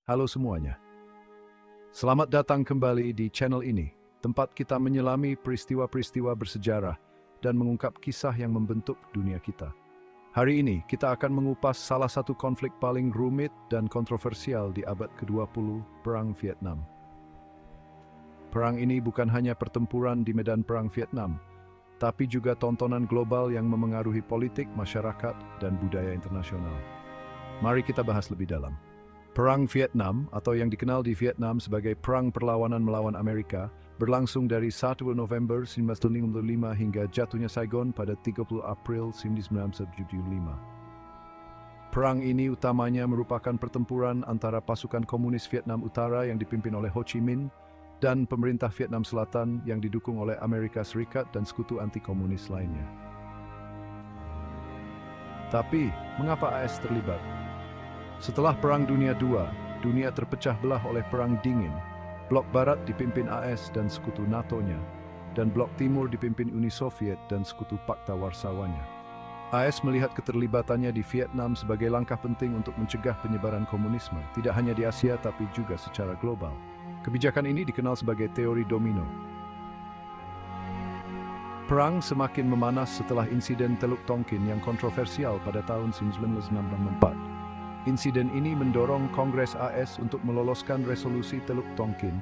Halo semuanya. Selamat datang kembali di channel ini, tempat kita menyelami peristiwa-peristiwa bersejarah dan mengungkap kisah yang membentuk dunia kita. Hari ini kita akan mengupas salah satu konflik paling rumit dan kontroversial di abad ke-20, Perang Vietnam. Perang ini bukan hanya pertempuran di medan Perang Vietnam, tapi juga tontonan global yang memengaruhi politik, masyarakat, dan budaya internasional. Mari kita bahas lebih dalam. Perang Vietnam, atau yang dikenal di Vietnam sebagai Perang Perlawanan melawan Amerika, berlangsung dari 1 November 1945 hingga jatuhnya Saigon pada 30 April 1975. Perang ini utamanya merupakan pertempuran antara pasukan komunis Vietnam Utara yang dipimpin oleh Ho Chi Minh dan pemerintah Vietnam Selatan yang didukung oleh Amerika Serikat dan sekutu anti-komunis lainnya. Tapi, mengapa AS terlibat? Setelah Perang Dunia II, dunia terpecah belah oleh Perang Dingin. Blok Barat dipimpin AS dan sekutu NATO-nya, dan Blok Timur dipimpin Uni Soviet dan sekutu Pakta Warsawanya. AS melihat keterlibatannya di Vietnam sebagai langkah penting untuk mencegah penyebaran komunisme, tidak hanya di Asia tapi juga secara global. Kebijakan ini dikenal sebagai teori domino. Perang semakin memanas setelah insiden Teluk Tonkin yang kontroversial pada tahun 1964. Insiden ini mendorong Kongres AS untuk meloloskan resolusi Teluk Tonkin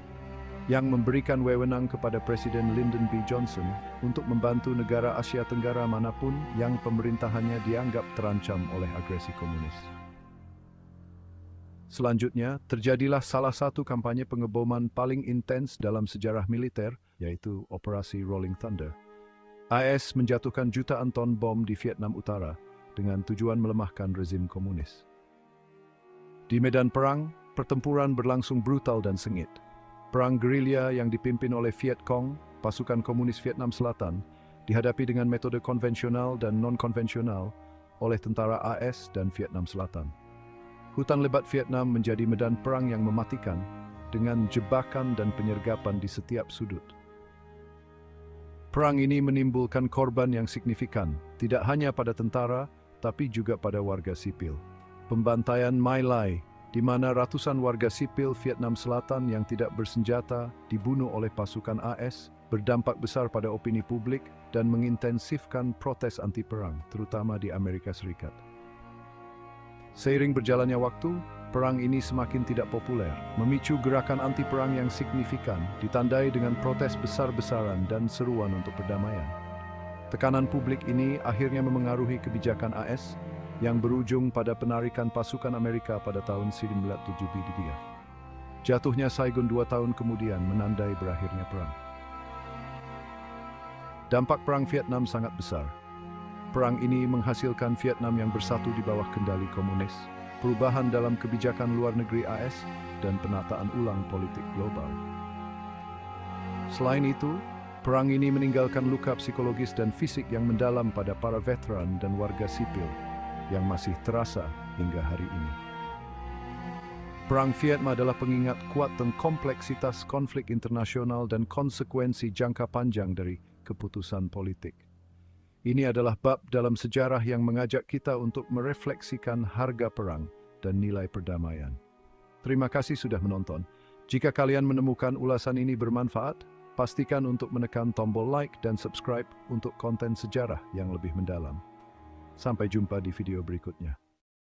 yang memberikan wewenang kepada Presiden Lyndon B. Johnson untuk membantu negara Asia Tenggara manapun yang pemerintahannya dianggap terancam oleh agresi komunis. Selanjutnya, terjadilah salah satu kampanye pengeboman paling intens dalam sejarah militer, yaitu Operasi Rolling Thunder. AS menjatuhkan jutaan ton bom di Vietnam Utara dengan tujuan melemahkan rezim komunis. Di medan perang, pertempuran berlangsung brutal dan sengit. Perang gerilya yang dipimpin oleh Viet Cong, pasukan komunis Vietnam Selatan, dihadapi dengan metode konvensional dan non-konvensional oleh tentara AS dan Vietnam Selatan. Hutan lebat Vietnam menjadi medan perang yang mematikan dengan jebakan dan penyergapan di setiap sudut. Perang ini menimbulkan korban yang signifikan, tidak hanya pada tentara, tapi juga pada warga sipil. Pembantaian My Lai, di mana ratusan warga sipil Vietnam Selatan yang tidak bersenjata dibunuh oleh pasukan AS, berdampak besar pada opini publik dan mengintensifkan protes anti-perang, terutama di Amerika Serikat. Seiring berjalannya waktu, perang ini semakin tidak populer, memicu gerakan anti-perang yang signifikan, ditandai dengan protes besar-besaran dan seruan untuk perdamaian. Tekanan publik ini akhirnya memengaruhi kebijakan AS, yang berujung pada penarikan pasukan Amerika pada tahun 1973. Jatuhnya Saigon 2 tahun kemudian menandai berakhirnya perang. Dampak Perang Vietnam sangat besar. Perang ini menghasilkan Vietnam yang bersatu di bawah kendali komunis, perubahan dalam kebijakan luar negeri AS, dan penataan ulang politik global. Selain itu, perang ini meninggalkan luka psikologis dan fisik yang mendalam pada para veteran dan warga sipil, yang masih terasa hingga hari ini. Perang Vietnam adalah pengingat kuat tentang kompleksitas konflik internasional dan konsekuensi jangka panjang dari keputusan politik. Ini adalah bab dalam sejarah yang mengajak kita untuk merefleksikan harga perang dan nilai perdamaian. Terima kasih sudah menonton. Jika kalian menemukan ulasan ini bermanfaat, pastikan untuk menekan tombol like dan subscribe untuk konten sejarah yang lebih mendalam. Sampai jumpa di video berikutnya.